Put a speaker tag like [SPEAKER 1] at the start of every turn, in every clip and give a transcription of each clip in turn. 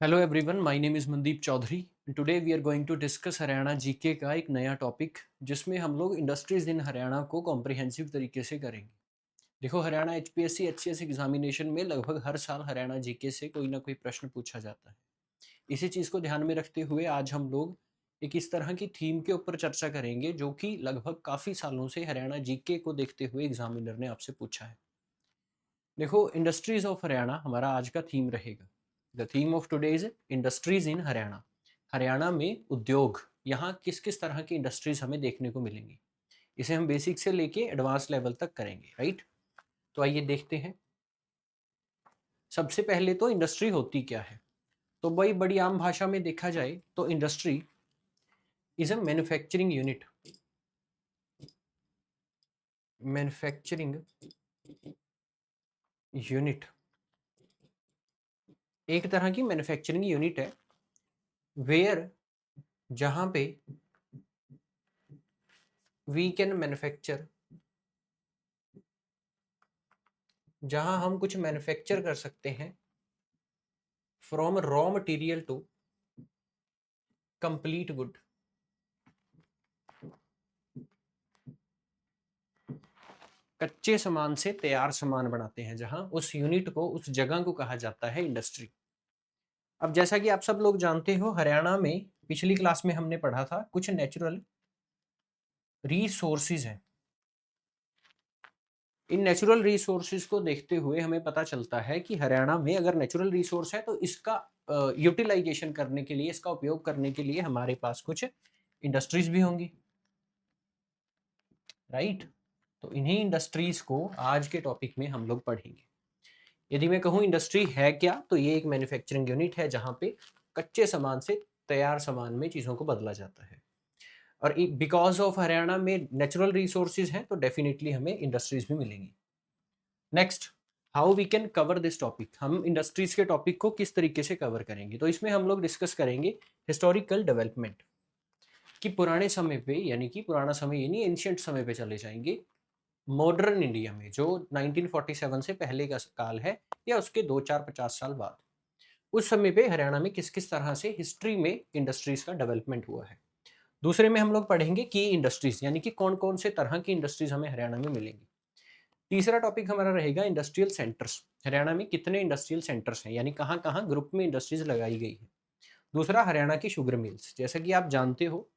[SPEAKER 1] Hello everyone, my name is Mandeep Chaudhary. Today we are going to discuss Haryana GK का एक नया topic, जिसमें हम लोग इंडस्ट्रीज़ इन हरियाणा को कॉम्प्रिहेंसिव तरीके से करेंगे। देखो, हरियाणा एचपीएससी एचसीएस एग्जामिनेशन में लगभग हर साल हरियाणा जीके से कोई ना कोई प्रश्न पूछा जाता है। इसी चीज़ को ध्यान में रखते हुए आज हम लोग एक इस तरह की थीम के ऊपर चर्चा करेंगे, जो कि लगभग काफ़ी सालों से हरियाणा जीके को देखते हुए एग्जामिनर ने आपसे पूछा है। देखो, इंडस्ट्रीज ऑफ हरियाणा हमारा आज का थीम रहेगा। The theme of today is industries इन हरियाणा। हरियाणा में उद्योग, यहाँ किस किस तरह की इंडस्ट्रीज हमें देखने को मिलेंगी, इसे हम बेसिक से लेके एडवांस लेवल तक करेंगे, राइट। तो आइए देखते हैं। सबसे पहले तो इंडस्ट्री होती क्या है। तो भाई, बड़ी आम भाषा में देखा जाए तो industry is a manufacturing unit. Manufacturing unit एक तरह की मैन्युफैक्चरिंग यूनिट है, वेयर, जहां पे वी कैन मैन्युफैक्चर, जहां हम कुछ मैन्युफैक्चर कर सकते हैं from raw material to complete good. कच्चे सामान से तैयार सामान बनाते हैं, जहां उस यूनिट को, उस जगह को कहा जाता है इंडस्ट्री। अब जैसा कि आप सब लोग जानते हो, हरियाणा में पिछली क्लास में हमने पढ़ा था कुछ नेचुरल रिसोर्सिस हैं। इन नेचुरल रिसोर्सेज को देखते हुए हमें पता चलता है कि हरियाणा में अगर नेचुरल रिसोर्स है तो इसका यूटिलाइजेशन करने के लिए, इसका उपयोग करने के लिए हमारे पास कुछ इंडस्ट्रीज भी होंगी, राइट। तो इन्हीं इंडस्ट्रीज को आज के टॉपिक में हम लोग पढ़ेंगे। यदि मैं कहूँ इंडस्ट्री है क्या, तो ये एक मैन्युफैक्चरिंग यूनिट है जहाँ पे कच्चे सामान से तैयार सामान में चीज़ों को बदला जाता है। और बिकॉज ऑफ हरियाणा में नेचुरल रिसोर्सेज हैं, तो डेफिनेटली हमें इंडस्ट्रीज भी मिलेंगी। Next, how we can cover this topic. हम इंडस्ट्रीज के टॉपिक को किस तरीके से कवर करेंगे, तो इसमें हम लोग डिस्कस करेंगे हिस्टोरिकल डेवलपमेंट, कि पुराने समय पे, यानी कि पुराना समय यानी एंशियंट समय पे चले जाएंगे। मॉडर्न इंडिया में जो 1947 से पहले का काल है, या उसके 2-4-50 साल बाद, उस समय पे हरियाणा में किस किस तरह से हिस्ट्री में इंडस्ट्रीज का डेवलपमेंट हुआ है। दूसरे में हम लोग पढ़ेंगे की इंडस्ट्रीज, यानी कि कौन कौन से तरह की इंडस्ट्रीज हमें हरियाणा में मिलेंगी। तीसरा टॉपिक हमारा रहेगा इंडस्ट्रियल सेंटर्स। हरियाणा में कितने इंडस्ट्रियल सेंटर्स हैं, यानी कहाँ कहाँ ग्रुप में इंडस्ट्रीज लगाई गई है। दूसरा, हरियाणा की शुगर मिल्स। जैसा कि आप जानते हो,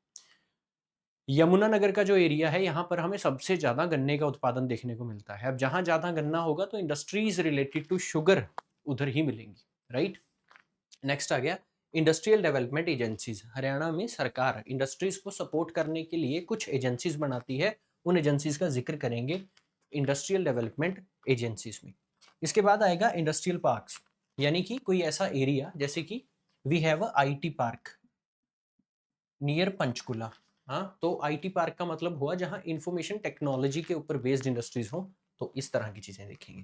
[SPEAKER 1] यमुनानगर का जो एरिया है, यहाँ पर हमें सबसे ज़्यादा गन्ने का उत्पादन देखने को मिलता है। अब जहाँ ज़्यादा गन्ना होगा तो इंडस्ट्रीज रिलेटेड टू शुगर उधर ही मिलेंगी, राइट। नेक्स्ट आ गया इंडस्ट्रियल डेवलपमेंट एजेंसीज। हरियाणा में सरकार इंडस्ट्रीज को सपोर्ट करने के लिए कुछ एजेंसीज बनाती है, उन एजेंसीज का जिक्र करेंगे इंडस्ट्रियल डेवलपमेंट एजेंसीज में। इसके बाद आएगा इंडस्ट्रियल पार्क्स, यानी कि कोई ऐसा एरिया, जैसे कि we have a IT park near Panchkula. हाँ, तो आईटी पार्क का मतलब हुआ जहां इंफॉर्मेशन टेक्नोलॉजी के ऊपर बेस्ड इंडस्ट्रीज हो, तो इस तरह की चीजें देखेंगे।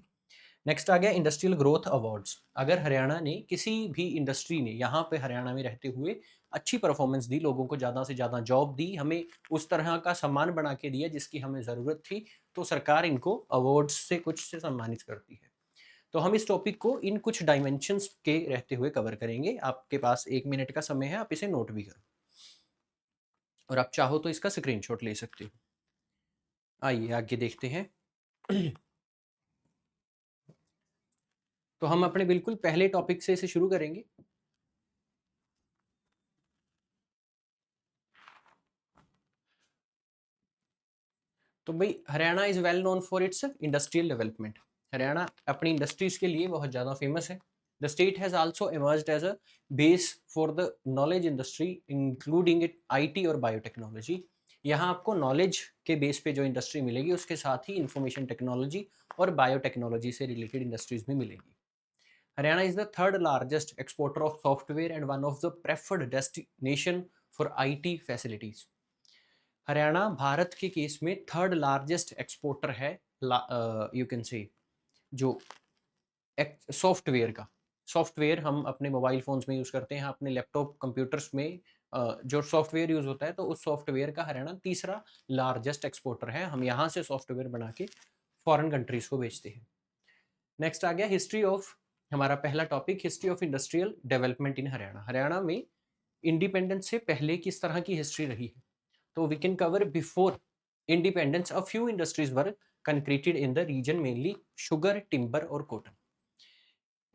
[SPEAKER 1] नेक्स्ट आ गया इंडस्ट्रियल ग्रोथ अवार्ड्स। अगर हरियाणा ने, किसी भी इंडस्ट्री ने यहाँ पे हरियाणा में रहते हुए अच्छी परफॉर्मेंस दी, लोगों को ज़्यादा से ज़्यादा जॉब दी, हमें उस तरह का सम्मान बना के दिया जिसकी हमें ज़रूरत थी, तो सरकार इनको अवार्ड्स से कुछ से सम्मानित करती है। तो हम इस टॉपिक को इन कुछ डायमेंशंस के रहते हुए कवर करेंगे। आपके पास 1 मिनट का समय है, आप इसे नोट भी करो, और आप चाहो तो इसका स्क्रीनशॉट ले सकते हो। आइए आगे देखते हैं। तो हम अपने बिल्कुल पहले टॉपिक से इसे शुरू करेंगे। तो भाई, Haryana is well known for its industrial development. Haryana अपनी इंडस्ट्रीज के लिए बहुत ज़्यादा फेमस है। The state has also emerged as a base for the knowledge industry, including it IT और बायोटेक्नोलॉजी। यहाँ आपको नॉलेज के बेस पे जो इंडस्ट्री मिलेगी, उसके साथ ही इंफॉर्मेशन टेक्नोलॉजी और बायोटेक्नोलॉजी से रिलेटेड इंडस्ट्रीज भी मिलेगी। Haryana is the third largest exporter of software and one of the preferred destination for IT facilities. Haryana Bharat के केस में थर्ड लार्जेस्ट एक्सपोर्टर है, यू कैन से, जो सॉफ्टवेयर का। सॉफ्टवेयर हम अपने मोबाइल फ़ोन्स में यूज़ करते हैं, अपने लैपटॉप कंप्यूटर्स में जो सॉफ्टवेयर यूज़ होता है, तो उस सॉफ्टवेयर का हरियाणा तीसरा लार्जेस्ट एक्सपोर्टर है। हम यहाँ से सॉफ्टवेयर बना के फॉरेन कंट्रीज़ को बेचते हैं। नेक्स्ट आ गया हिस्ट्री ऑफ हमारा पहला topic history of industrial development in Haryana. Haryana में इंडिपेंडेंस से पहले किस तरह की हिस्ट्री रही है। तो we can cover before independence a few industries were concentrated in the region, mainly sugar, timber और कॉटन।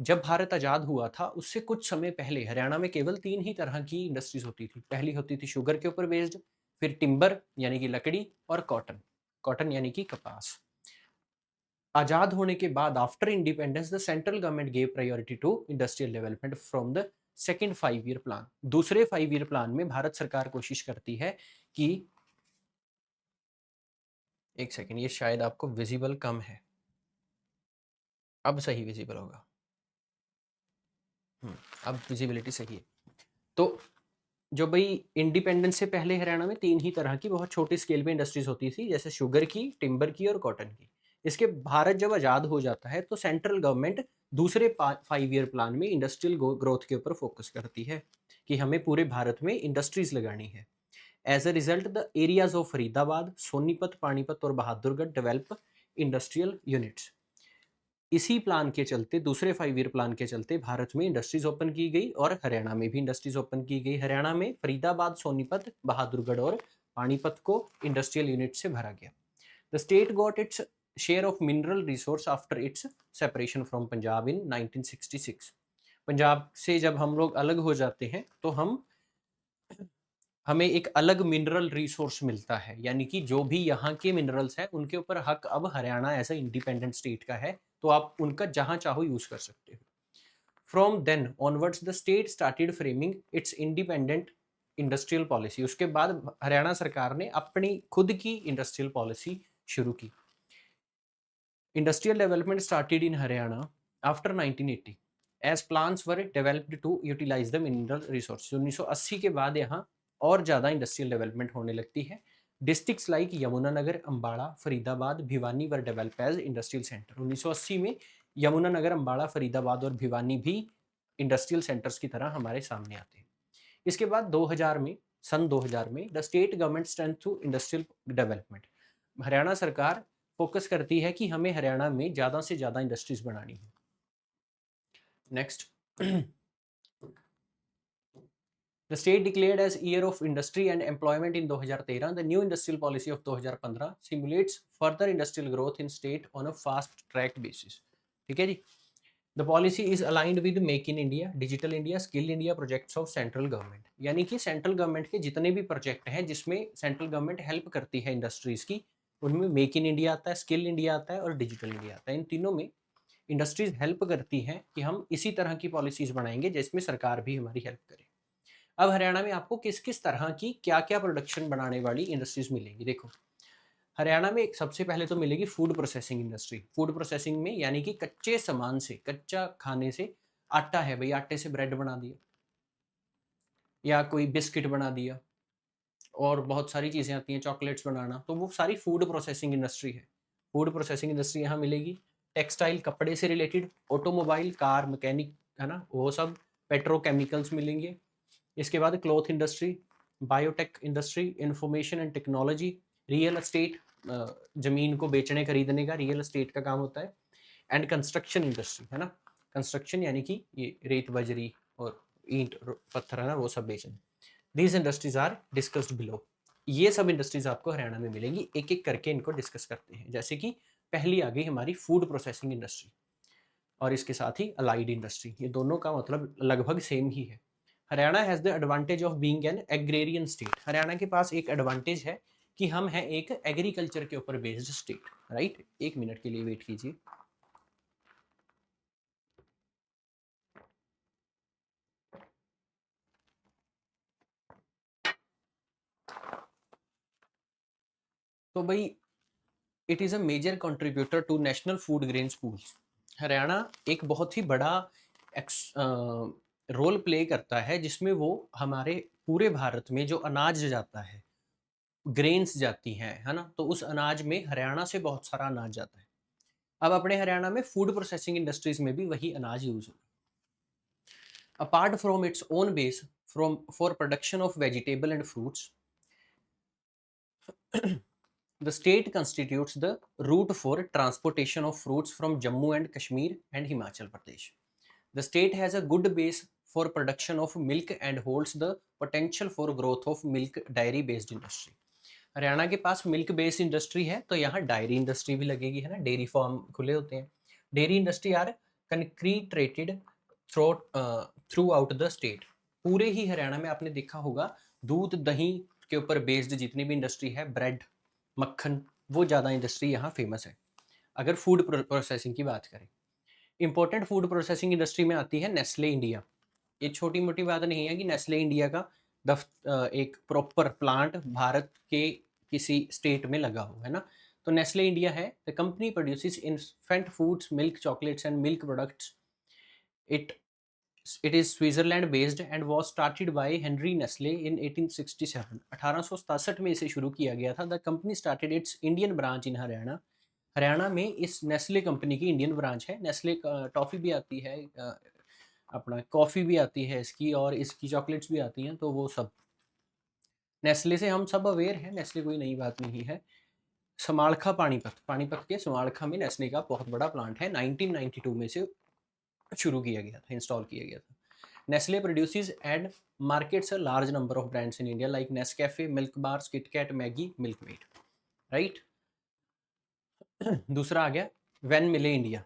[SPEAKER 1] जब भारत आजाद हुआ था उससे कुछ समय पहले हरियाणा में केवल 3 ही तरह की इंडस्ट्रीज होती थी। पहली होती थी शुगर के ऊपर बेस्ड, फिर टिम्बर यानी कि लकड़ी, और कॉटन, कॉटन यानी कि कपास। आजाद होने के बाद after independence the central government gave priority to industrial development from the second 5 year plan. दूसरे 5 ईयर प्लान में भारत सरकार कोशिश करती है कि, एक सेकेंड, ये शायद आपको विजिबल कम है, अब सही विजिबल होगा। अब विजिबिलिटी सही है। तो जो भाई इंडिपेंडेंस से पहले हरियाणा में 3 ही तरह की बहुत छोटी स्केल पे इंडस्ट्रीज होती थी, जैसे शुगर की, टिम्बर की और कॉटन की। इसके भारत जब आजाद हो जाता है तो सेंट्रल गवर्नमेंट दूसरे 5 ईयर प्लान में इंडस्ट्रियल ग्रोथ के ऊपर फोकस करती है कि हमें पूरे भारत में इंडस्ट्रीज लगानी है। As a result the areas of Faridabad, Sonipat, Panipat और बहादुरगढ़ डेवलप इंडस्ट्रियल यूनिट्स। इसी प्लान के चलते, दूसरे 5 ईयर प्लान के चलते भारत में इंडस्ट्रीज ओपन की गई और हरियाणा में भी इंडस्ट्रीज ओपन की गई। हरियाणा में फरीदाबाद, सोनीपत, बहादुरगढ़ और पानीपत को इंडस्ट्रियल यूनिट से भरा गया। The state got its share of mineral resource after its separation from Punjab in 1966। Punjab से जब हम लोग अलग हो जाते हैं तो हमें एक अलग मिनरल रिसोर्स मिलता है, यानी कि जो भी यहाँ के मिनरल्स हैं उनके ऊपर हक अब हरियाणा ऐसा इंडिपेंडेंट स्टेट का है, तो आप उनका जहां चाहो यूज कर सकते हो। From then onwards the state started framing its independent industrial policy. उसके बाद हरियाणा सरकार ने अपनी खुद की इंडस्ट्रियल पॉलिसी शुरू की। Industrial development started in Haryana after 1980 as plans were developed to utilise the mineral resource. 1980 के बाद यहाँ और ज़्यादा इंडस्ट्रियल डेवलपमेंट होने लगती है। Districts like Yamunanagar, Ambala, Faridabad, Bhiwani were develop as industrial centre. 1980 में यमुनानगर, अम्बाड़ा, फरीदाबाद और भिवानी भी इंडस्ट्रियल सेंटर्स की तरह हमारे सामने आते हैं। इसके बाद 2000 में, सन 2000 में the state government strength to industrial development. Haryana सरकार फोकस करती है कि हमें हरियाणा में ज़्यादा से ज़्यादा इंडस्ट्रीज बनानी है। Next, The state declared as Year of Industry and Employment in 2013. The new industrial policy of 2015 simulates further industrial growth in state on a fast track basis. ठीक है जी। The policy is aligned with Make in India, Digital India, Skill India projects of central government. यानी कि central government के जितने भी project हैं जिसमें central government help करती है इंडस्ट्रीज की, उनमें मेक इन इंडिया आता है, स्किल इंडिया आता है और डिजिटल इंडिया आता है। इन तीनों में इंडस्ट्रीज हेल्प करती हैं कि हम इसी तरह की पॉलिसीज बनाएंगे जिसमें सरकार भी हमारी हेल्प करे। अब हरियाणा में आपको किस किस तरह की क्या क्या प्रोडक्शन बनाने वाली इंडस्ट्रीज मिलेंगी। देखो, हरियाणा में सबसे पहले तो मिलेगी food processing industry. Food processing में यानी कि कच्चे सामान से, कच्चा खाने से, आटा है भाई, आटे से ब्रेड बना दिया या कोई बिस्किट बना दिया और बहुत सारी चीज़ें आती हैं, चॉकलेट्स बनाना, तो वो सारी फूड प्रोसेसिंग इंडस्ट्री है। फूड प्रोसेसिंग इंडस्ट्री यहाँ मिलेगी। टेक्सटाइल, कपड़े से रिलेटेड, ऑटोमोबाइल, कार, मैकेनिक, है ना, वो सब, पेट्रोकेमिकल्स मिलेंगे। इसके बाद cloth industry, biotech industry, information and technology, real estate, जमीन को बेचने खरीदने का रियल एस्टेट का काम होता है, एंड कंस्ट्रक्शन इंडस्ट्री, है ना, कंस्ट्रक्शन यानी कि ये रेत, बजरी और ईंट, पत्थर, है ना, वो सब बेचना। These industries are discussed below. ये सब इंडस्ट्रीज आपको हरियाणा में मिलेंगी। एक एक करके इनको डिस्कस करते हैं। जैसे कि पहली आ गई हमारी फूड प्रोसेसिंग इंडस्ट्री और इसके साथ ही अलाइड इंडस्ट्री। ये दोनों का मतलब लगभग सेम ही है। Haryana has the advantage of being an agrarian state. Haryana के पास एक एडवांटेज है कि हम हैं एक एग्रीकल्चर के ऊपर बेस्ड स्टेट, राइट। एक मिनट के लिए वेट कीजिए। तो भाई, it is a major contributor to national food grain schools. Haryana एक बहुत ही बड़ा रोल प्ले करता है जिसमें वो हमारे पूरे भारत में जो अनाज जाता है, ग्रेन्स जाती हैं, है ना, तो उस अनाज में हरियाणा से बहुत सारा अनाज जाता है। अब अपने हरियाणा में फूड प्रोसेसिंग इंडस्ट्रीज में भी वही अनाज यूज होगा। Apart from its own base from for production of vegetable and fruits, the state constitutes the route for transportation of fruits from Jammu and Kashmir and Himachal Pradesh. The state has a good base for production of milk and holds the potential for growth of milk diary based industry. Haryana के पास milk based industry है, तो यहाँ diary industry भी लगेगी, है ना, dairy farm खुले होते हैं। Dairy industry are concentrated through throughout the state. पूरे ही हरियाणा में आपने देखा होगा दूध दही के ऊपर बेस्ड जितनी भी इंडस्ट्री है, ब्रेड मक्खन, वो ज़्यादा इंडस्ट्री यहाँ फेमस है। अगर फूड प्रोसेसिंग की बात करें, इंपॉर्टेंट फूड प्रोसेसिंग इंडस्ट्री में आती है नेस्ले इंडिया। ये छोटी मोटी बात नहीं है कि नेस्ले इंडिया का एक प्रॉपर प्लांट भारत के किसी स्टेट में लगा हो, है ना। तो नेस्ले इंडिया है, the company produces infant foods milk chocolates and milk products. It it is Switzerland based and was started by Henri Nestle in 1867। 1867 में इसे शुरू किया गया था। The company started its Indian branch in Haryana. Haryana में इस Nestle कंपनी की इंडियन ब्रांच है। नेस्ले टॉफ़ी भी आती है, अपना कॉफ़ी भी आती है इसकी, और इसकी चॉकलेट्स भी आती हैं, तो वो सब नेस्ले से हम सब अवेयर हैं, नेस्ले कोई नई बात नहीं है। समालखा पानीपत, पानीपत के समालखा में नेस्ले का बहुत बड़ा प्लांट है, 1992 में से शुरू किया गया था, इंस्टॉल किया गया था। Nestle produces and markets a large number of brands in India like Nescafe, milk bars, KitKat, Maggi, milk made, right. दूसरा आ गया वैन मिले इंडिया,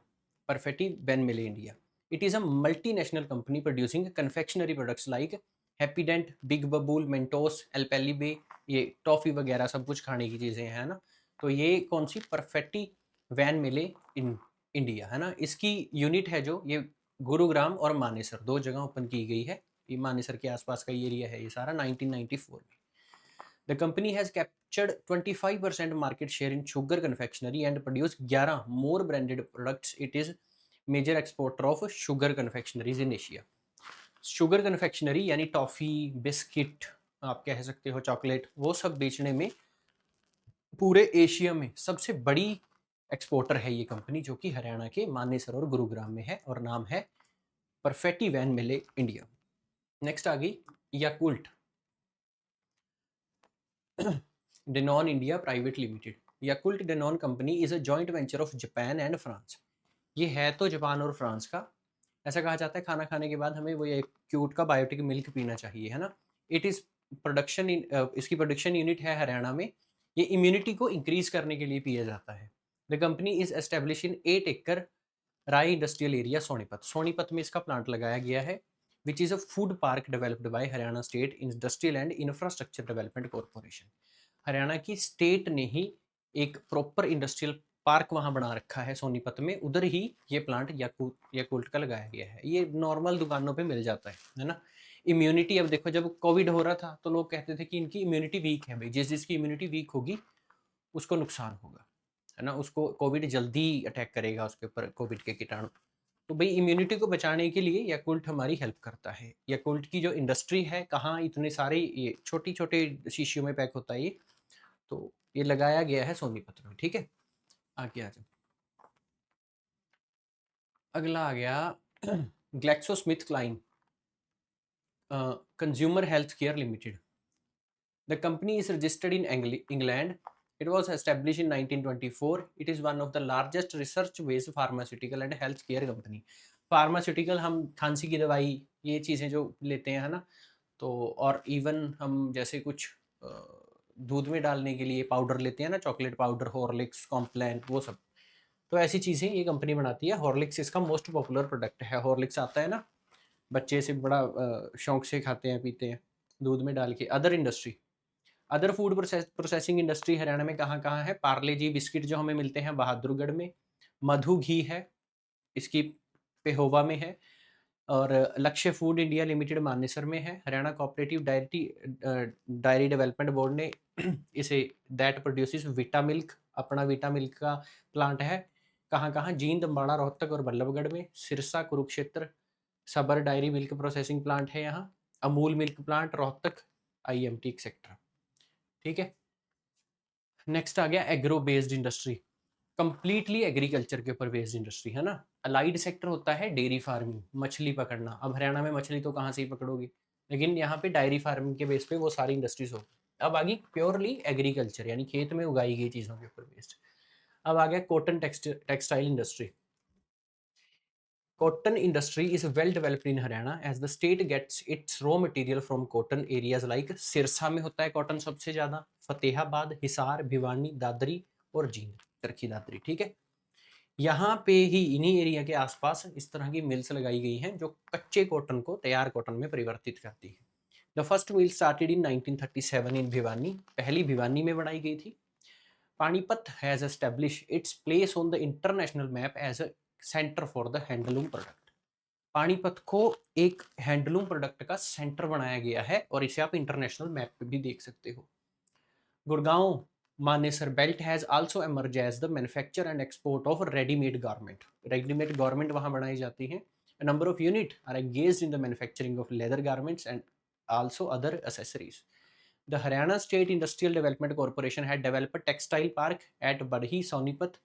[SPEAKER 1] परफेक्टी वैन मिले India. It is a multinational company producing confectionery products like Happydent, big बबूल, Mentos, एल्पेलिबे, ये toffee वगैरह सब कुछ खाने की चीज़ें हैं ना। तो ये कौन सी, परफेक्टी वैन मिले इन इंडिया, है ना। इसकी यूनिट है जो ये गुरुग्राम और मानेसर दो जगह ओपन की गई है। ये मानेसर के आसपास का एरिया है ये सारा, 1994 में। The company has captured 25% market share in sugar confectionery and produced 11 more branded products. It is major exporter of sugar confectionaries in Asia. Sugar confectionery यानी टॉफ़ी, बिस्किट, आप कह सकते हो चॉकलेट, वो सब बेचने में पूरे एशिया में सबसे बड़ी एक्सपोर्टर है ये कंपनी, जो कि हरियाणा के मानेसर और गुरुग्राम में है, और नाम है परफेक्टी वैन मिले इंडिया। नेक्स्ट आ गई Yakult Denon India private limited. Yakult Denon company is a joint venture of Japan and France. ये है तो जापान और फ्रांस का। ऐसा कहा जाता है खाना खाने के बाद हमें वो क्यूट का बायोटिक मिल्क पीना चाहिए, है ना। इट इज़ प्रोडक्शन इसकी प्रोडक्शन यूनिट है हरियाणा में। ये इम्यूनिटी को इंक्रीज करने के लिए पिया जाता है। The company is establish in 8 एकड़ राय इंडस्ट्रियल एरिया सोनीपत। सोनीपत में इसका प्लांट लगाया गया है, which is a food park developed by Haryana state industrial and infrastructure development corporation. Haryana की स्टेट ने ही एक प्रॉपर इंडस्ट्रियल पार्क वहाँ बना रखा है सोनीपत में, उधर ही ये प्लांट याकुल्ट का लगाया गया है। ये नॉर्मल दुकानों पे मिल जाता है ना। इम्यूनिटी, अब देखो जब कोविड हो रहा था तो लोग कहते थे कि इनकी इम्यूनिटी वीक है, भाई जिस जिसकी इम्यूनिटी वीक होगी उसको नुकसान होगा, है ना, उसको कोविड जल्दी अटैक करेगा उसके ऊपर, कोविड के कीटाणु। तो भाई इम्यूनिटी को बचाने के लिए याकुल्ट हमारी हेल्प करता है। याकुल्ट की जो इंडस्ट्री है, कहाँ इतने सारे ये छोटी छोटे शीशियों में पैक होता है ये, तो ये लगाया गया है सोनीपत में, ठीक है। आगे आ जाओ, अगला आ गया GlaxoSmithKline consumer health care limited. The company is registered in England. It was established in 1924. It is one of the largest research-based pharmaceutical and healthcare company. Pharmaceutical, हम खांसी की दवाई, ये चीज़ें जो लेते हैं, है ना, तो और इवन हम जैसे कुछ दूध में डालने के लिए पाउडर लेते हैं ना, चॉकलेट पाउडर, हॉर्लिक्स, कॉम्प्लान, वो सब, तो ऐसी चीज़ें ये कंपनी बनाती है। हॉर्लिक्स इसका मोस्ट पॉपुलर प्रोडक्ट है। हॉर्लिक्स आता है ना, बच्चे से बड़ा शौक से खाते हैं पीते हैं दूध में डाल के। Other industry, other food processing industry Haryana में कहाँ कहाँ है, पार्ले जी बिस्किट जो हमें मिलते हैं बहादुरगढ़ में, मधु घी है इसकी पेहोवा में है, और लक्ष्य फूड इंडिया लिमिटेड मानेसर में है। Haryana cooperative diary development board ने इसे दैट प्रोड्यूसेस विटा मिल्क, अपना विटा मिल्क का प्लांट है कहाँ कहाँ, जींद, अम्बाड़ा, रोहतक और बल्लभगढ़ में। सिरसा, कुरुक्षेत्र, सबर डायरी मिल्क प्रोसेसिंग प्लांट है यहाँ। Amul milk plant Rohtak, IMT etcetera, ठीक है। नेक्स्ट आ गया agro based industry, completely agriculture के ऊपर बेस्ड इंडस्ट्री, है ना। अलाइड सेक्टर होता है डेयरी फार्मिंग, मछली पकड़ना। अब हरियाणा में मछली तो कहाँ से ही पकड़ोगे, लेकिन यहाँ पे डायरी फार्मिंग के बेस पे वो सारी इंडस्ट्रीज हो। अब आ गई प्योरली एग्रीकल्चर, यानी खेत में उगाई गई चीज़ों के ऊपर बेस्ड। अब आ गया cotton textile industry. Cotton industry is well developed in Haryana as the state gets its raw material from cotton areas like Sirsa में होता है कॉटन सबसे ज्यादा, फतेहाबाद, हिसार, भिवानी, दादरी और जींद, चरखी दादरी, ठीक है। यहाँ पे ही इन्हीं एरिया के आसपास इस तरह की मिल्स लगाई गई हैं जो कच्चे कॉटन को तैयार कॉटन में परिवर्तित करती है। The first mill started in 1937 in Bhiwani, पहली भिवानी में बनाई गई थी। Panipat has establish its place on the international map as a centre for the handloom product. Panipat को एक हैंडलूम प्रोडक्ट का सेंटर बनाया गया है और इसे आप इंटरनेशनल मैप पे भी देख सकते हो। Gurgaon Manesar belt has also emerge as the manufacture and export of readymade garment, readymade garment वहां बनाई जाती हैं। A number of units are engaged in the manufacturing of leather garments and also other accessories. The Haryana State Industrial Development Corporation had developed a textile park at Badhi, Sonipat.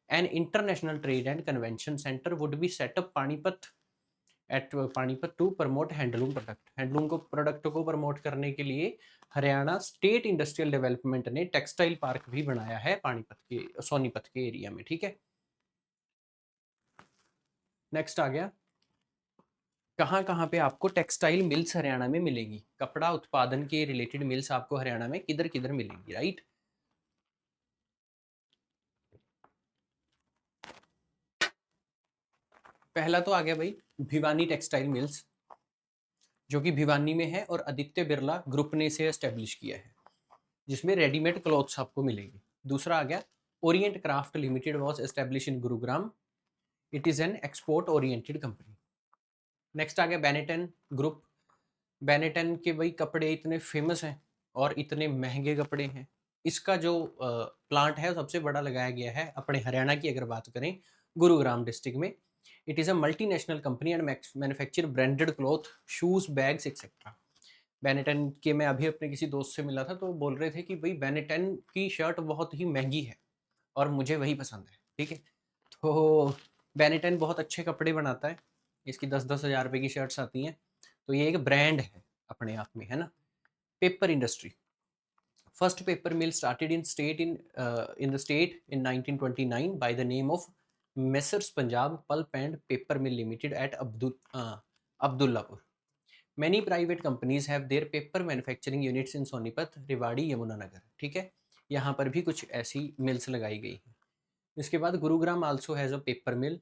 [SPEAKER 1] An international trade and convention center would be set up Panipat to promote handloom product, handloom को product को promote करने के लिए Haryana state industrial development ने textile park भी बनाया है पानीपत के, सोनीपत के एरिया में, ठीक है। नेक्स्ट आ गया, कहाँ कहाँ पे आपको टेक्सटाइल मिल्स हरियाणा में मिलेंगी, कपड़ा उत्पादन के रिलेटेड मिल्स आपको हरियाणा में किधर किधर मिलेंगी, राइट। पहला तो आ गया भाई भिवानी टेक्सटाइल मिल्स, जो कि भिवानी में है और आदित्य बिरला ग्रुप ने इसे एस्टेब्लिश किया है, जिसमें रेडीमेड क्लॉथ्स आपको मिलेंगे। दूसरा आ गया Orient Craft Limited was establish in Gurugram, it is an export oriented company. Next आ गया बेनेटन ग्रुप, बेनेटन के भाई कपड़े इतने फेमस हैं और इतने महंगे कपड़े हैं, इसका जो प्लांट है सबसे बड़ा लगाया गया है अपने हरियाणा की अगर बात करें गुरुग्राम डिस्ट्रिक्ट में। It is a multinational company and manufacture branded cloth, shoes, bags etcetera. Benetton के मैं अभी अपने किसी दोस्त से मिला था तो बोल रहे थे कि भाई बेनेटन की शर्ट बहुत ही महंगी है और मुझे वही पसंद है, ठीक है। तो बेनेटन बहुत अच्छे कपड़े बनाता है, इसकी 10-10 हज़ार रुपये की शर्ट्स आती हैं, तो ये एक ब्रांड है अपने आप में, है ना। Paper industry, first paper mill started in the state in 1929 by the name of Messrs Punjab pulp and paper mill limited at Abdullapur. Many private companies have their paper manufacturing units in Sonipat, Rewari, Yamunanagar, ठीक है। यहाँ पर भी कुछ ऐसी मिल्स लगाई गई हैं। इसके बाद Gurugram also has a paper mill.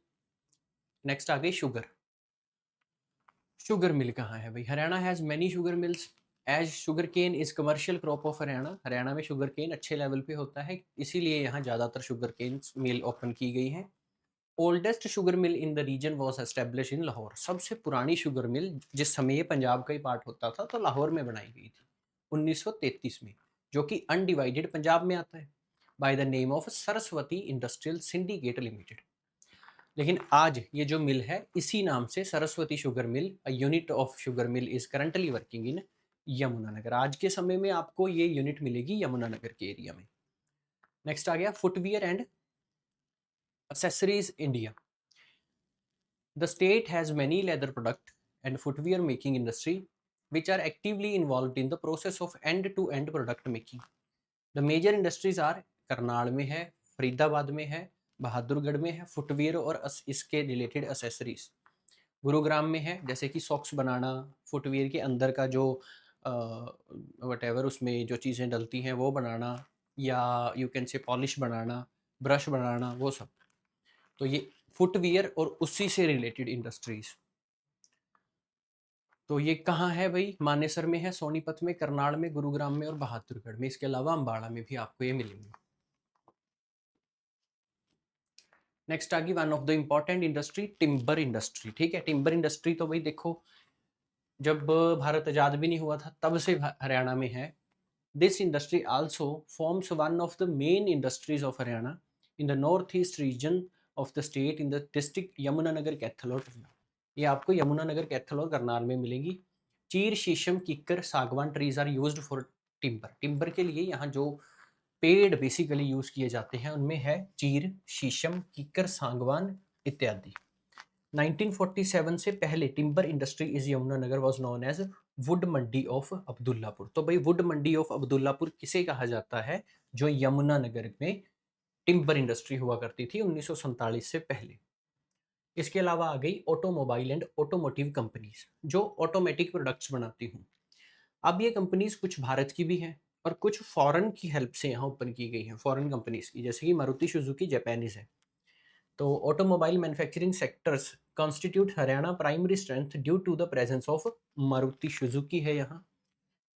[SPEAKER 1] Next आ गई शुगर, शुगर मिल कहाँ है भाई, Haryana has many sugar mills as sugar cane is commercial crop of Haryana, Haryana में शुगर केन अच्छे लेवल पे होता है, इसीलिए यहाँ ज़्यादातर शुगर केन मिल ओपन की गई हैं। Oldest sugar mill in the region was establish in Lahore, सबसे पुरानी शुगर मिल जिस समय ये पंजाब का ही पार्ट होता था तो लाहौर में बनाई गई थी 1933 में, जो कि अनडिवाइडेड पंजाब में आता है, bye the name of Saraswati industrial syndicate limited. लेकिन आज ये जो मिल है इसी नाम से Saraswati sugar mill, a unit of sugar mill is currently working in Yamunanagar, आज के समय में आपको ये यूनिट मिलेगी यमुनानगर के एरिया में। नेक्स्ट आ गया footwear and accessories India. The state has many leather product and footwear making industry which are actively involved in the process of end-to-end product making. The major industries are Karnal में है, फरीदाबाद में है, बहादुरगढ़ में है footwear और इसके रिलेटेड एसेसरीज। गुरुग्राम में है जैसे कि सॉक्स बनाना, फुटवियर के अंदर का जो वटेवर उसमें जो चीज़ें डलती हैं वो बनाना, या यू कैन से पॉलिश बनाना, ब्रश बनाना, वो सब। तो ये फुटवियर और उसी से रिलेटेड इंडस्ट्रीज। तो ये कहाँ है भाई, मानेसर में है, सोनीपत में, करनाल में, गुरुग्राम में और बहादुरगढ़ में, इसके अलावा अम्बाड़ा में भी आपको ये मिलेंगे। नेक्स्ट आ गई one of the important industry timber industry, ठीक है। टिम्बर इंडस्ट्री तो भाई देखो जब भारत आजाद भी नहीं हुआ था तब से हरियाणा में है। This industry also forms one of the main industries of Haryana in the north east region of the state in the district Yamunanagar, Kaithal और करनाल। ये आपको यमुनानगर, कैथल और करनाल में मिलेंगी। चीर, शीशम, किक्कर, सागवान trees are used for timber, timber के लिए यहाँ जो पेड़ बेसिकली यूज किए जाते हैं उनमें है चीर, शीशम, किक्कर, सागवान इत्यादि। 1947 से पहले timber industry is Yamunanagar was known as wood mandi of Abdullapur. तो भाई वुड मंडी ऑफ अब्दुल्लापुर किसे कहा जाता है, जो यमुनानगर में टिम्बर इंडस्ट्री हुआ करती थी 1947 से पहले। इसके अलावा आ गई ऑटोमोबाइल एंड ऑटोमोटिव कंपनीज, जो ऑटोमेटिक प्रोडक्ट्स बनाती हूँ। अब ये कंपनीज कुछ भारत की भी हैं और कुछ फॉरेन की हेल्प से यहाँ ओपन की गई हैं, फॉरेन कंपनीज की, जैसे कि मारुति सुजुकी जापानीज है। तो automobile manufacturing sectors constitute Haryana primary strength due to the presence of Maruti Suzuki है यहाँ,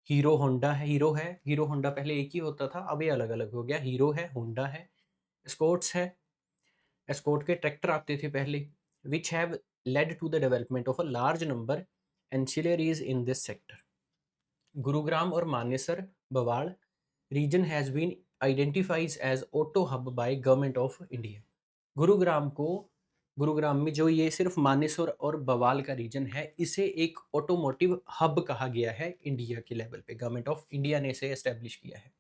[SPEAKER 1] हीरो होंडा है, हीरो होंडा पहले एक ही होता था, अब ये अलग अलग हो गया, हीरो है, होंडा है, स्कॉट्स है, एस्कॉर्ट के ट्रैक्टर आते थे पहले, which have led to the development of a large number ancillaries in this sector. Gurugram और Manesar Bawal region has been identifies as auto hub by government of India. Gurugram को, गुरुग्राम में जो ये सिर्फ मानेसर और बवाल का रीजन है, इसे एक ऑटोमोटिव हब कहा गया है इंडिया के लेवल पे, गवर्नमेंट ऑफ इंडिया ने इसे एस्टेब्लिश किया है।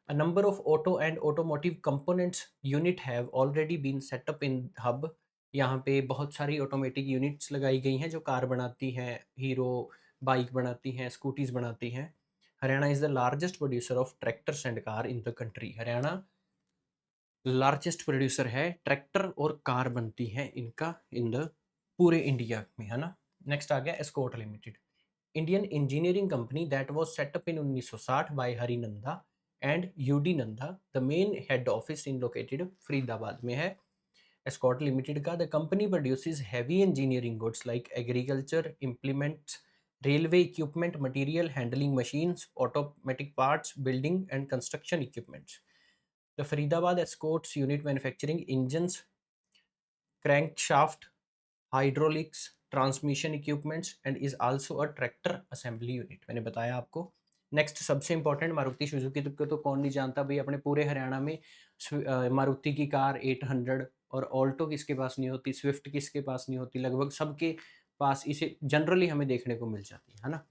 [SPEAKER 1] A number of auto and automotive components unit have already been set up in hub। यहाँ पे बहुत सारी ऑटोमेटिक यूनिट्स लगाई गई हैं जो कार बनाती हैं, हीरो बाइक बनाती हैं, स्कूटीज बनाती हैं। Haryana is the largest producer of tractors and car in the country. Haryana largest producer है, ट्रैक्टर और कार बनती हैं इनका इन द पूरे इंडिया में, है ना। नेक्स्ट आ गया Escort Limited, Indian engineering company that was set up in 1960 by Harinanda and Yudi Nanda. The main head office in located Faridabad में है एस्कॉर्ट लिमिटेड का। The company produces heavy engineering goods like agriculture implements, railway equipment, material handling machines, automatic parts, building and construction equipments. The Faridabad Escorts unit manufacturing engines, crankshaft, hydraulics, transmission equipments and is also a tractor assembly unit. मैंने बताया आपको। Next सबसे important Maruti Suzuki तो कौन नहीं जानता भाई, अपने पूरे हरियाणा में मारुति की कार 800 और ऑल्टो किसके पास नहीं होती, स्विफ्ट किसके पास नहीं होती, लगभग सबके पास इसे जनरली हमें देखने को मिल जाती है ना।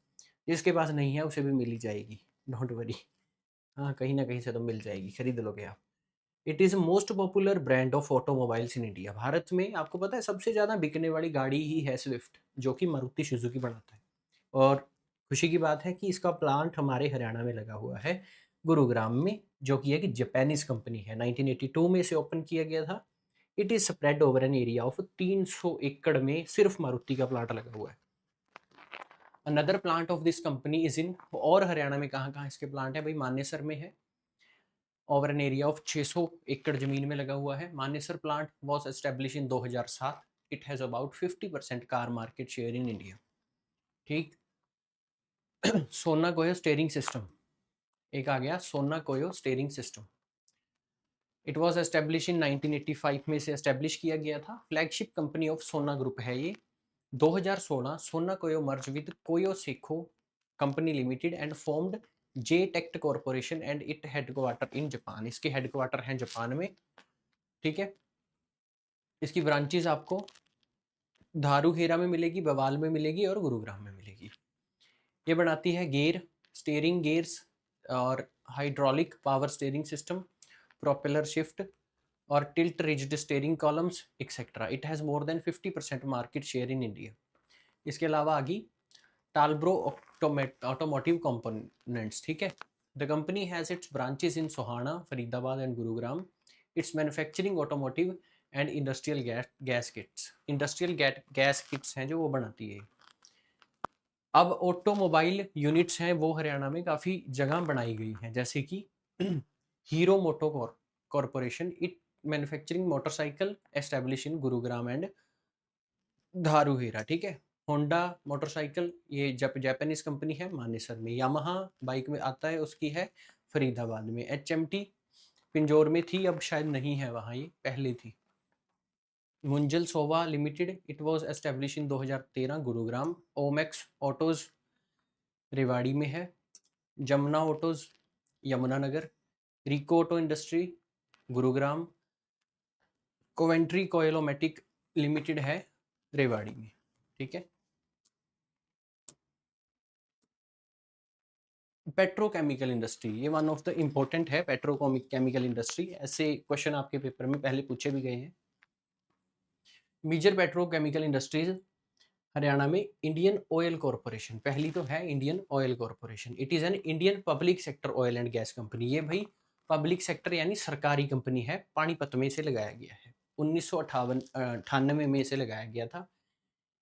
[SPEAKER 1] जिसके पास नहीं है उसे भी मिल ही जाएगी, डोंट वरी। हाँ, कहीं ना कहीं से तो मिल जाएगी, खरीद लोगे आप। It is most popular brand of automobiles in India. Bharat में आपको पता है सबसे ज़्यादा बिकने वाली गाड़ी ही है स्विफ्ट, जो कि मारुति सुजुकी बनाता है। और खुशी की बात है कि इसका प्लांट हमारे हरियाणा में लगा हुआ है, गुरुग्राम में, जो कि एक जापानीज कंपनी है। 1982 में इसे ओपन किया गया था। It is spread over an area of 300 एकड़ में सिर्फ मारुति का प्लांट लगा हुआ है। Another plant of this company is in, और हरियाणा में कहाँ कहाँ इसके प्लांट है भाई, मानेसर में है, ओवर एन एरिया ऑफ 600 एकड़ जमीन में लगा हुआ है। Manesar plant was establish in 2007। It has about 50% car market share in India. ठीक। सोना कोयो स्टेयरिंग सिस्टम, एक आ गया Sona Koyo steering system. It was establish in 1985 में इसे एस्टेब्लिश किया गया था। Flagship company of Sona group है ये। 2016 Sona Koyo merge with Koyo Seiko company limited and formed JTEKT corporation and it headquarter in Japan. इसके हेडक्वार्टर हैं जापान में। ठीक है। इसकी ब्रांचेज आपको धारूहेरा में मिलेगी, बवाल में मिलेगी और गुरुग्राम में मिलेगी। ये बनाती है गेयर, स्टीयरिंग गेयर्स और hydraulic power steering system, propeller shaft और tilt rigid steering columns etcetera. It has more than 50% market share in India. इसके अलावा आ गई टालब्रो ऑटोमोटिव कंपोनेंट्स। ठीक है। The company has its branches in Sohna, Faridabad and Gurugram. It's manufacturing automotive and industrial gaskets. Industrial gaskets हैं जो वो बनाती है। अब ऑटोमोबाइल यूनिट्स हैं वो हरियाणा में काफ़ी जगह बनाई गई हैं, जैसे कि Hero Moto corporation, it manufacturing motorcycle establish in Gurugram and Dharuhera. ठीक है। होंडा मोटरसाइकिल ये जापानीज कंपनी है, मानेसर में। यामाहा बाइक में आता है, उसकी है फरीदाबाद में। HMT पिंजौर में थी, अब शायद नहीं है वहाँ, ये पहले थी। Munjal Showa limited, it was establish in 2013 Gurugram. Omax autos Rewari में है। Jamuna autos Yamunanagar. Rico auto industry Gurugram. Coventry Coilomatic limited है रेवाड़ी में। ठीक है। पेट्रोकेमिकल इंडस्ट्री, ये वन ऑफ द इम्पोर्टेंट है, पेट्रोकेमिकल इंडस्ट्री। ऐसे क्वेश्चन आपके पेपर में पहले पूछे भी गए हैं। मेजर पेट्रोकेमिकल इंडस्ट्रीज हरियाणा में इंडियन ऑयल कॉरपोरेशन, पहली तो है Indian oil corporation. It is an Indian public sector oil and gas company. ये भाई पब्लिक सेक्टर यानी सरकारी कंपनी है, पानीपत में इसे लगाया गया है। 98 में इसे लगाया गया था।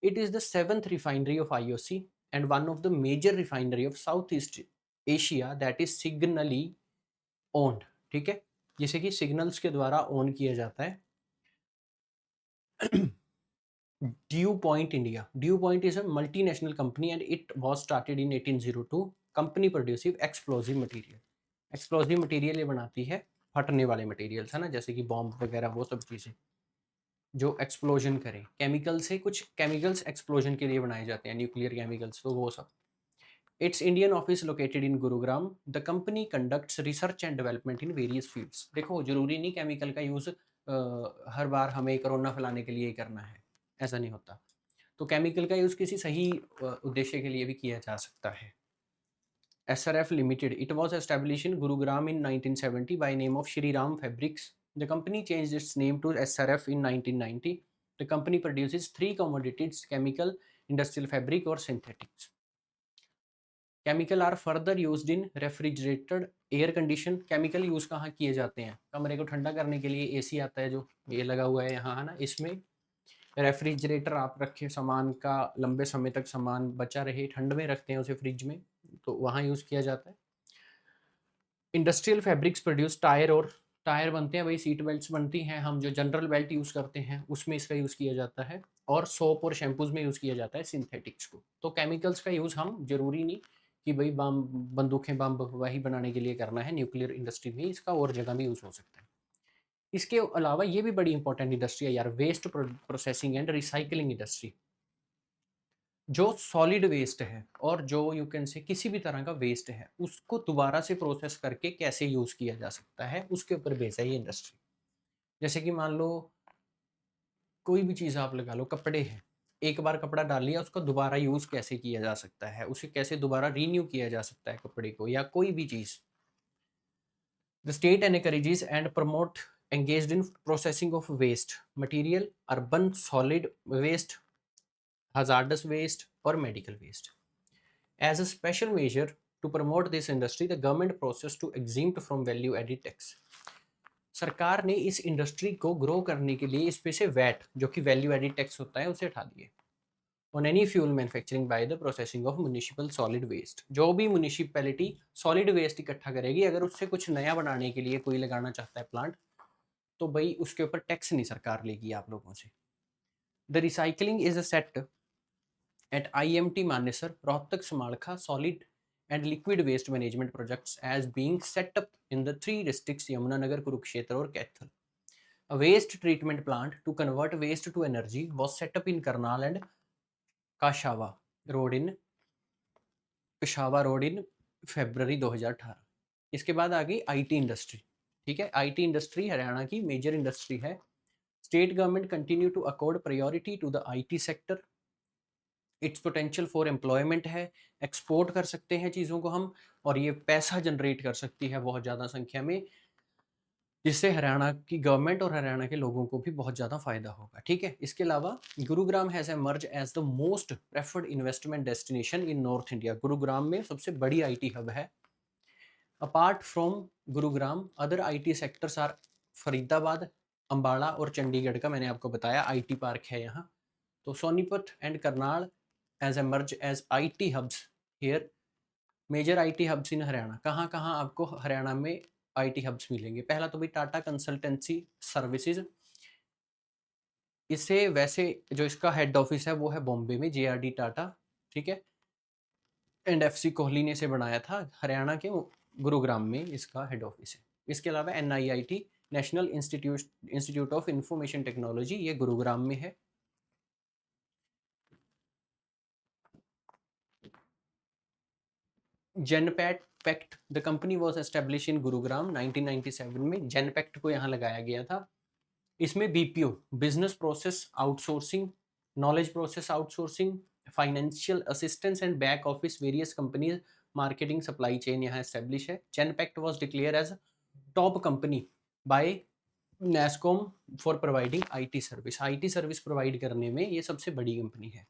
[SPEAKER 1] It is the 7th refinery of IOC and one of the major refinery of south east Asia that is singly owned, ठीक है, जिसे कि सिग्नल्स के द्वारा ओन किया जाता है। DuPont India, DuPont is a multinational company and it was started in 1802। Company produces explosive material, explosive material ये बनाती है फटने वाले मटेरियल्स, है ना, जैसे कि बॉम्ब वगैरह, वो सब चीज़ें जो एक्सप्लोजन करें। केमिकल से कुछ केमिकल्स एक्सप्लोजन के लिए बनाए जाते हैं, न्यूक्लियर केमिकल्स, तो वो सब। It's Indian office located in Gurugram. The company conducts research and development in various fields. देखो, जरूरी नहीं केमिकल का यूज़ हर बार हमें कोरोना फैलाने के लिए ही करना है, ऐसा नहीं होता। तो केमिकल का यूज़ किसी सही उद्देश्य के लिए भी किया जा सकता है। SRF Limited, it was established in Gurugram in 1970 by name of Shri Ram Fabrics. The company changed its name to SRF in 1990. The company produces three commodities: chemical, industrial fabric और synthetics. Chemical are further used in refrigerated air condition. Chemical use कहाँ किए जाते हैं? कमरे को ठंडा करने के लिए AC आता है जो ये लगा हुआ है यहाँ, है ना, इसमें रेफ्रिजरेटर आप रखें सामान का, लंबे समय तक सामान बचा रहे, ठंड में रखते हैं उसे फ्रिज में, तो वहाँ यूज़ किया जाता है। इंडस्ट्रियल फैब्रिक्स प्रोड्यूस टायर, और टायर बनते हैं भाई, सीट बेल्ट्स बनती हैं, हम जो जनरल बेल्ट यूज़ करते हैं उसमें इसका यूज़ किया जाता है। और सोप और शैम्पूज में यूज़ किया जाता है सिंथेटिक्स को। तो केमिकल्स का यूज़ हम जरूरी नहीं कि भाई बम बंदूकें बम वही बनाने के लिए करना है, न्यूक्लियर इंडस्ट्री में इसका और जगह भी यूज़ हो सकता है। इसके अलावा ये भी बड़ी इंपॉर्टेंट इंडस्ट्री है यार, waste processing and recycling industry. जो सॉलिड वेस्ट है और जो यू कैन से किसी भी तरह का वेस्ट है, उसको दोबारा से प्रोसेस करके कैसे यूज़ किया जा सकता है, उसके ऊपर बेस है ये इंडस्ट्री। जैसे कि मान लो कोई भी चीज़ आप लगा लो, कपड़े हैं, एक बार कपड़ा डाल लिया, उसका दोबारा यूज़ कैसे किया जा सकता है, उसे कैसे दोबारा रीन्यू किया जा सकता है कपड़े को, या कोई भी चीज़। The state encourages and promote engaged in processing of waste material, urban solid waste, hazardous waste और medical waste. As a special measure to promote this industry, the government process to exempt from value added tax. सरकार ने इस industry को grow करने के लिए इस पे से वैट, जो कि वैल्यू एडिड टैक्स होता है, उसे हटा दिए। On any fuel manufacturing by the processing of municipal solid waste, जो भी म्युनिसिपैलिटी सॉलिड वेस्ट इकट्ठा करेगी, अगर उससे कुछ नया बनाने के लिए कोई लगाना चाहता है प्लांट, तो भाई उसके ऊपर टैक्स नहीं सरकार लेगी आप लोगों से। The recycling is a set at IMT Manesar, Rohtak Samalkha solid and liquid waste management projects as being set up in the three districts Yamunanagar, Kurukshetra or Kaithal. A waste treatment plant to convert waste to energy was set up in Karnal and Kashawa Road in February 2018. इसके बाद आ गई IT industry, ठीक है। IT industry Haryana की major industry है। State government continue to accord priority to the IT sector. Its potential for employment है, export कर सकते हैं चीज़ों को हम, और ये पैसा जनरेट कर सकती है बहुत ज़्यादा संख्या में, जिससे हरियाणा की गवर्नमेंट और हरियाणा के लोगों को भी बहुत ज़्यादा फायदा होगा, ठीक है। इसके अलावा Gurugram has emerge as the most preferred investment destination in north India. Gurugram में सबसे बड़ी IT हब है। Apart from Gurugram, other IT sectors are Faridabad, Ambala और चंडीगढ़ का मैंने आपको बताया IT पार्क है यहाँ। तो Sonipat and Karnal as emerge as IT hubs here. Major IT hubs in Haryana, कहाँ कहाँ आपको हरियाणा में IT hubs मिलेंगे? पहला तो भाई टाटा कंसल्टेंसी सर्विसेज, इसे वैसे जो इसका हेड ऑफिस है वो है बॉम्बे में, JRD टाटा, ठीक है, एंड FC कोहली ने इसे बनाया था। हरियाणा के गुरुग्राम में इसका हेड ऑफिस है। इसके अलावा NIIT national institute of information technology, ये गुरुग्राम में है। Genpact, the company was establish in Gurugram 1997 में। जेनपैक्ट को यहाँ लगाया गया था। इसमें BPO, business process outsourcing, knowledge process outsourcing, financial assistance and back office, various companies, marketing, supply chain यहाँ एस्टेब्लिश है। Genpact was declare as top company by NASSCOM for providing IT service. IT service provide करने में ये सबसे बड़ी company है।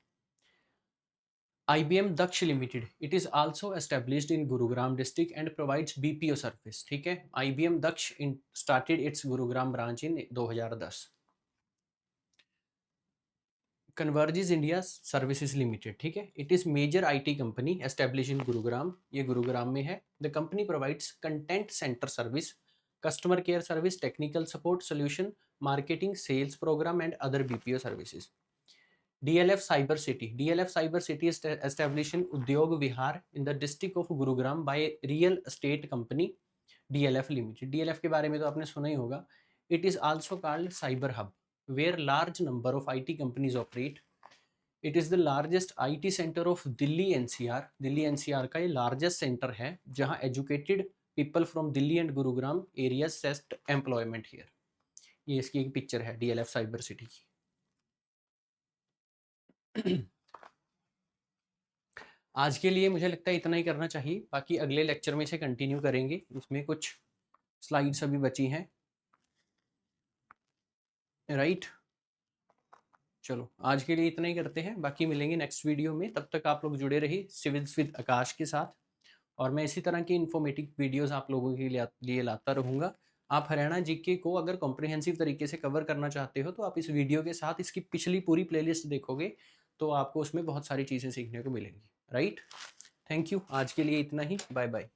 [SPEAKER 1] IBM Daksh Limited, it is also established in Gurugram district and provides BPO service, ठीक है। IBM Daksh started its Gurugram branch in 2010। Convergys India services limited, ठीक है, it is major IT company establish in Gurugram, ये गुरुग्राम में है। The company provides content centre service, customer care service, technical support solution, marketing, sales programme and other BPO services. DLF Cyber City, DLF Cyber City is established in Udyog Vihar in the district of Gurugram by real estate company DLF Limited। DLF के बारे में तो आपने सुना ही होगा। It is also called Cyber Hub where large number of IT companies operate। It is the largest IT center of Delhi NCR। Delhi NCR का ये largest center है जहाँ educated people from Delhi and Gurugram areas seek employment here। ये इसकी एक picture है DLF Cyber City की। आज के लिए मुझे लगता है इतना ही करना चाहिए, बाकी अगले लेक्चर में से कंटिन्यू करेंगे। इसमें कुछ स्लाइड्स अभी बची हैं, राइट। चलो आज के लिए इतना ही करते हैं, बाकी मिलेंगे नेक्स्ट वीडियो में। तब तक आप लोग जुड़े रहिए सिविल्स विद आकाश के साथ, और मैं इसी तरह की इन्फॉर्मेटिव वीडियोस आप लोगों के लिए लाता रहूँगा। आप हरियाणा जीके को अगर कॉम्प्रिहेंसिव तरीके से कवर करना चाहते हो तो आप इस वीडियो के साथ इसकी पिछली पूरी प्लेलिस्ट देखोगे तो आपको उसमें बहुत सारी चीज़ें सीखने को मिलेंगी, राइट। थैंक यू, आज के लिए इतना ही, बाय बाय।